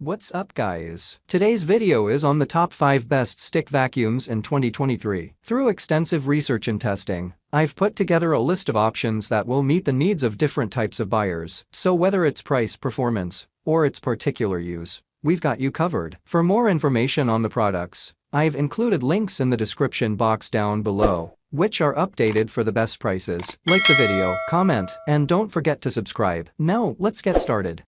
What's up guys? Today's video is on the top 5 best stick vacuums in 2023. Through extensive research and testing, I've put together a list of options that will meet the needs of different types of buyers. So whether it's price, performance, or its particular use, we've got you covered. For more information on the products, I've included links in the description box down below, which are updated for the best prices. Like the video, comment, and don't forget to subscribe. Now, let's get started.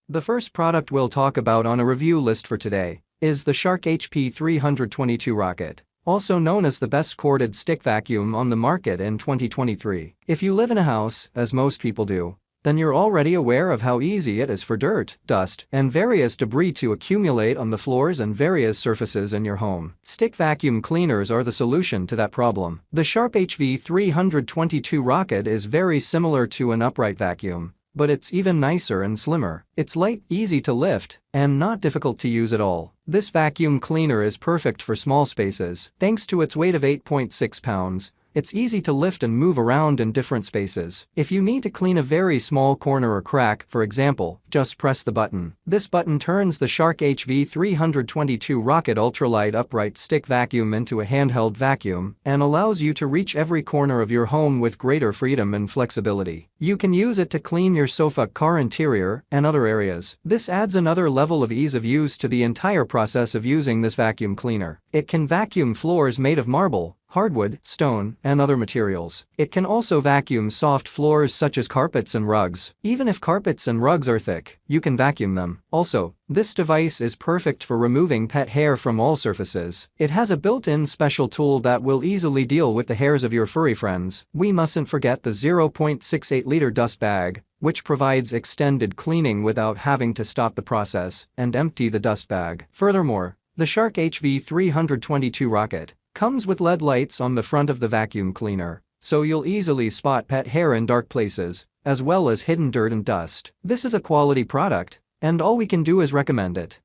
The first product we'll talk about on a review list for today is the Shark HP 322 Rocket, also known as the best corded stick vacuum on the market in 2023. If you live in a house, as most people do, then you're already aware of how easy it is for dirt, dust, and various debris to accumulate on the floors and various surfaces in your home. Stick vacuum cleaners are the solution to that problem. The Shark HP 322 Rocket is very similar to an upright vacuum, but it's even nicer and slimmer. It's light, easy to lift, and not difficult to use at all. This vacuum cleaner is perfect for small spaces. Thanks to its weight of 8.6 pounds, it's easy to lift and move around in different spaces. If you need to clean a very small corner or crack, for example, just press the button. This button turns the Shark HP 322 Rocket ultralight upright stick vacuum into a handheld vacuum and allows you to reach every corner of your home with greater freedom and flexibility. You can use it to clean your sofa, car interior, and other areas. This adds another level of ease of use to the entire process of using this vacuum cleaner. It can vacuum floors made of marble, hardwood, stone, and other materials. It can also vacuum soft floors such as carpets and rugs. Even if carpets and rugs are thick, you can vacuum them. Also, this device is perfect for removing pet hair from all surfaces. It has a built-in special tool that will easily deal with the hairs of your furry friends. We mustn't forget the 0.68-liter dust bag, which provides extended cleaning without having to stop the process and empty the dust bag. Furthermore, the Shark HP 322 Rocket comes with LED lights on the front of the vacuum cleaner, so you'll easily spot pet hair in dark places, as well as hidden dirt and dust. This is a quality product, and all we can do is recommend it.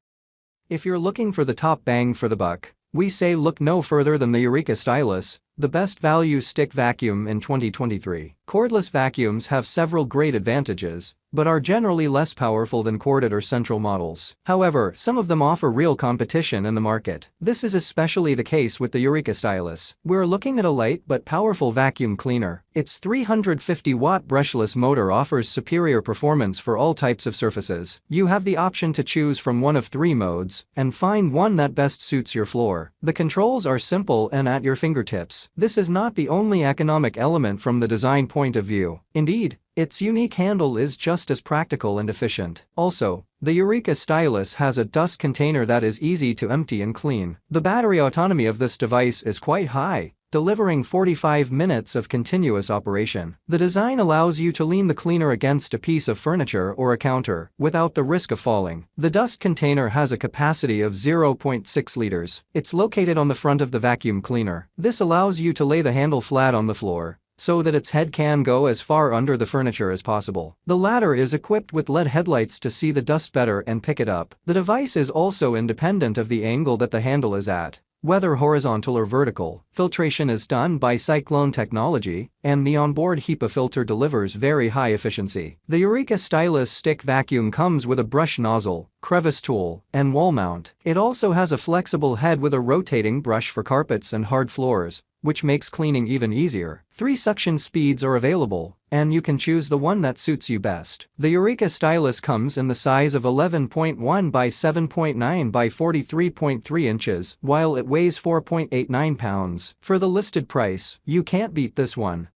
If you're looking for the top bang for the buck, we say look no further than the Eureka Stylus, the best value stick vacuum in 2023. Cordless vacuums have several great advantages, but are generally less powerful than corded or central models. However, some of them offer real competition in the market. This is especially the case with the Eureka Stylus. We're looking at a light but powerful vacuum cleaner. Its 350-watt brushless motor offers superior performance for all types of surfaces. You have the option to choose from one of 3 modes and find one that best suits your floor. The controls are simple and at your fingertips. This is not the only economic element from the design point of view. Indeed, its unique handle is just as practical and efficient. Also, the Eureka Stylus has a dust container that is easy to empty and clean. The battery autonomy of this device is quite high, delivering 45 minutes of continuous operation. The design allows you to lean the cleaner against a piece of furniture or a counter without the risk of falling. The dust container has a capacity of 0.6 liters. It's located on the front of the vacuum cleaner. This allows you to lay the handle flat on the floor, so that its head can go as far under the furniture as possible. The latter is equipped with LED headlights to see the dust better and pick it up. The device is also independent of the angle that the handle is at, whether horizontal or vertical. Filtration is done by Cyclone technology, and the onboard HEPA filter delivers very high efficiency. The Eureka Stylus stick vacuum comes with a brush nozzle, crevice tool, and wall mount. It also has a flexible head with a rotating brush for carpets and hard floors, which makes cleaning even easier. 3 suction speeds are available, and you can choose the one that suits you best. The Eureka Stylus comes in the size of 11.1 by 7.9 by 43.3 inches, while it weighs 4.89 pounds. For the listed price, you can't beat this one.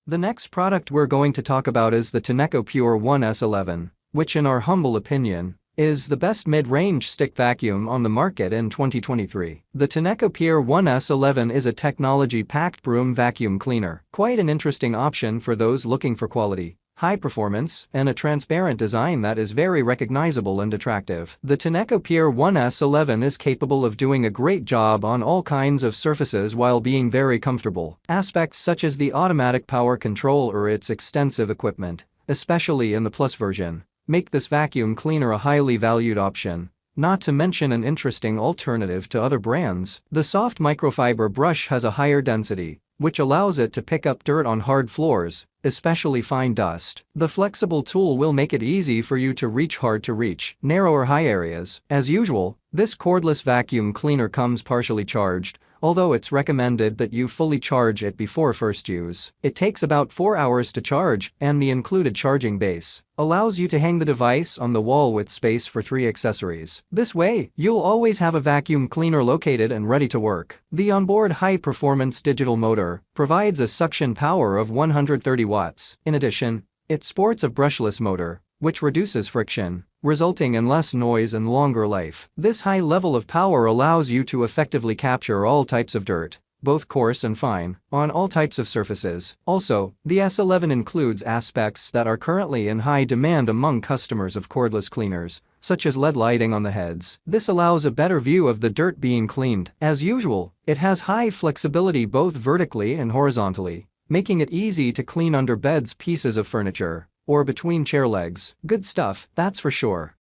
The next product we're going to talk about is the Tenneco Pure 1S11, which in our humble opinion, is the best mid-range stick vacuum on the market in 2023. The Tenneco Pure 1S11 is a technology-packed broom vacuum cleaner. Quite an interesting option for those looking for quality, high performance, and a transparent design that is very recognizable and attractive. The Tenneco Pure 1S11 is capable of doing a great job on all kinds of surfaces while being very comfortable. Aspects such as the automatic power control or its extensive equipment, especially in the Plus version, make this vacuum cleaner a highly valued option, not to mention an interesting alternative to other brands. The soft microfiber brush has a higher density, which allows it to pick up dirt on hard floors, especially fine dust. The flexible tool will make it easy for you to reach hard-to-reach, narrow or high areas. As usual, this cordless vacuum cleaner comes partially charged, although it's recommended that you fully charge it before first use. It takes about 4 hours to charge, and the included charging base allows you to hang the device on the wall with space for 3 accessories. This way, you'll always have a vacuum cleaner located and ready to work. The onboard high-performance digital motor provides a suction power of 130 watts. In addition, it sports a brushless motor, which reduces friction, resulting in less noise and longer life. This high level of power allows you to effectively capture all types of dirt, both coarse and fine, on all types of surfaces. Also, the S11 includes aspects that are currently in high demand among customers of cordless cleaners, such as LED lighting on the heads. This allows a better view of the dirt being cleaned. As usual, it has high flexibility both vertically and horizontally, making it easy to clean under beds, pieces of furniture, or between chair legs. Good stuff, that's for sure.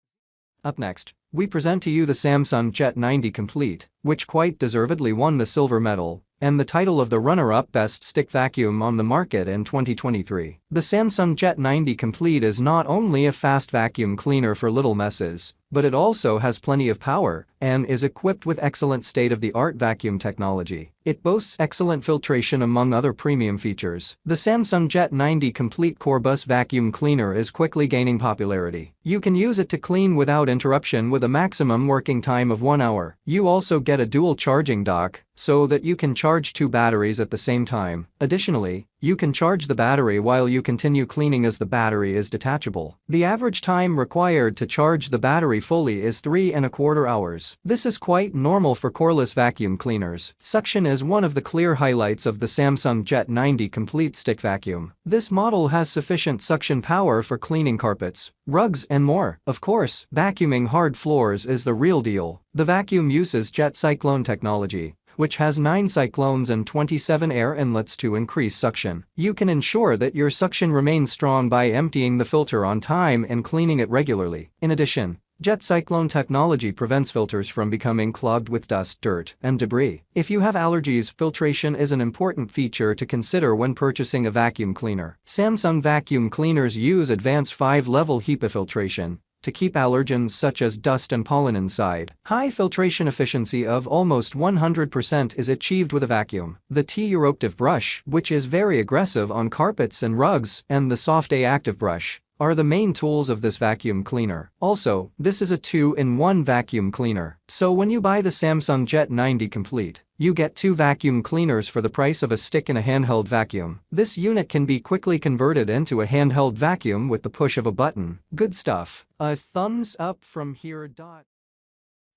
Up next, we present to you the Samsung Jet 90 Complete, which quite deservedly won the silver medal and the title of the runner-up best stick vacuum on the market in 2023. The Samsung Jet 90 Complete is not only a fast vacuum cleaner for little messes, but it also has plenty of power and is equipped with excellent state-of-the-art vacuum technology. It boasts excellent filtration among other premium features. The Samsung Jet 90 Complete Cordless vacuum cleaner is quickly gaining popularity. You can use it to clean without interruption with a maximum working time of 1 hour. You also get a dual charging dock, so that you can charge 2 batteries at the same time. Additionally, you can charge the battery while you continue cleaning as the battery is detachable. The average time required to charge the battery fully is 3¼ hours. This is quite normal for cordless vacuum cleaners. Suction is one of the clear highlights of the Samsung Jet 90 Complete Stick Vacuum. This model has sufficient suction power for cleaning carpets, rugs, and more. Of course, vacuuming hard floors is the real deal. The vacuum uses jet cyclone technology, which has 9 cyclones and 27 air inlets to increase suction. You can ensure that your suction remains strong by emptying the filter on time and cleaning it regularly. In addition, jet cyclone technology prevents filters from becoming clogged with dust, dirt, and debris. If you have allergies, filtration is an important feature to consider when purchasing a vacuum cleaner. Samsung vacuum cleaners use advanced 5-level HEPA filtration to keep allergens such as dust and pollen inside. High filtration efficiency of almost 100% is achieved with a vacuum. The T-eruptive brush, which is very aggressive on carpets and rugs, and the soft A-active brush are the main tools of this vacuum cleaner. Also, this is a 2-in-1 vacuum cleaner. So when you buy the Samsung Jet 90 Complete, you get 2 vacuum cleaners for the price of a stick and a handheld vacuum. This unit can be quickly converted into a handheld vacuum with the push of a button. Good stuff. A thumbs up from here.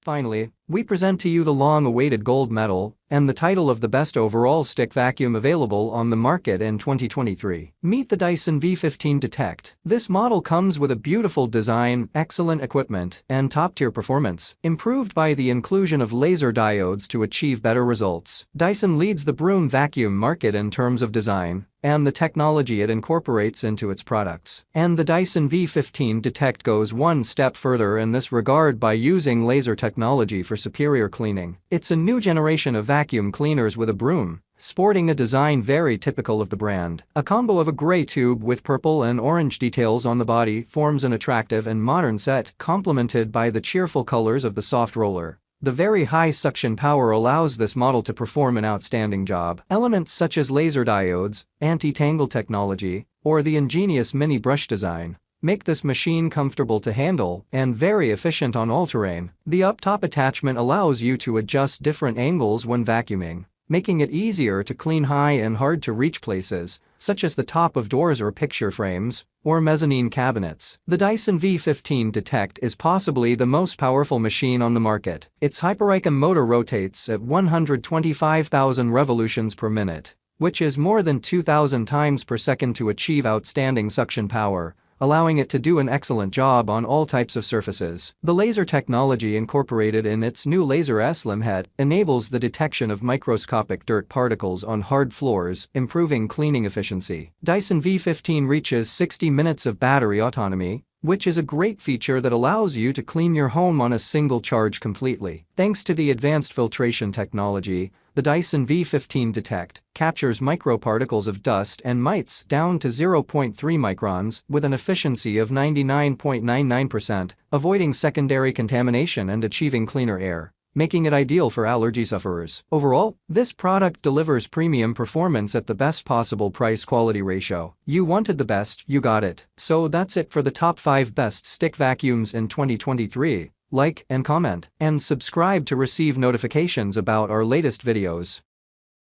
Finally, we present to you the long-awaited gold medal and the title of the best overall stick vacuum available on the market in 2023. Meet the Dyson V15 Detect. This model comes with a beautiful design, excellent equipment, and top-tier performance, improved by the inclusion of laser diodes to achieve better results. Dyson leads the broom vacuum market in terms of design and the technology it incorporates into its products. And the Dyson V15 Detect goes one step further in this regard by using laser technology for superior cleaning. It's a new generation of vacuum cleaners with a broom, sporting a design very typical of the brand. A combo of a gray tube with purple and orange details on the body forms an attractive and modern set, complemented by the cheerful colors of the soft roller. The very high suction power allows this model to perform an outstanding job. Elements such as laser diodes, anti-tangle technology, or the ingenious mini brush design make this machine comfortable to handle and very efficient on all terrain. The up-top attachment allows you to adjust different angles when vacuuming, making it easier to clean high and hard-to-reach places, such as the top of doors or picture frames, or mezzanine cabinets. The Dyson V15 Detect is possibly the most powerful machine on the market. Its Hypericum motor rotates at 125,000 revolutions per minute, which is more than 2,000 times per second to achieve outstanding suction power, allowing it to do an excellent job on all types of surfaces. The laser technology incorporated in its new Laser S-Lim head enables the detection of microscopic dirt particles on hard floors, improving cleaning efficiency. Dyson V15 reaches 60 minutes of battery autonomy, which is a great feature that allows you to clean your home on a single charge completely. Thanks to the advanced filtration technology, The Dyson V15 Detect captures microparticles of dust and mites down to 0.3 microns with an efficiency of 99.99%, avoiding secondary contamination and achieving cleaner air, making it ideal for allergy sufferers. Overall, this product delivers premium performance at the best possible price-quality ratio. You wanted the best, you got it. So that's it for the top 5 best stick vacuums in 2023. Like and comment, and subscribe to receive notifications about our latest videos.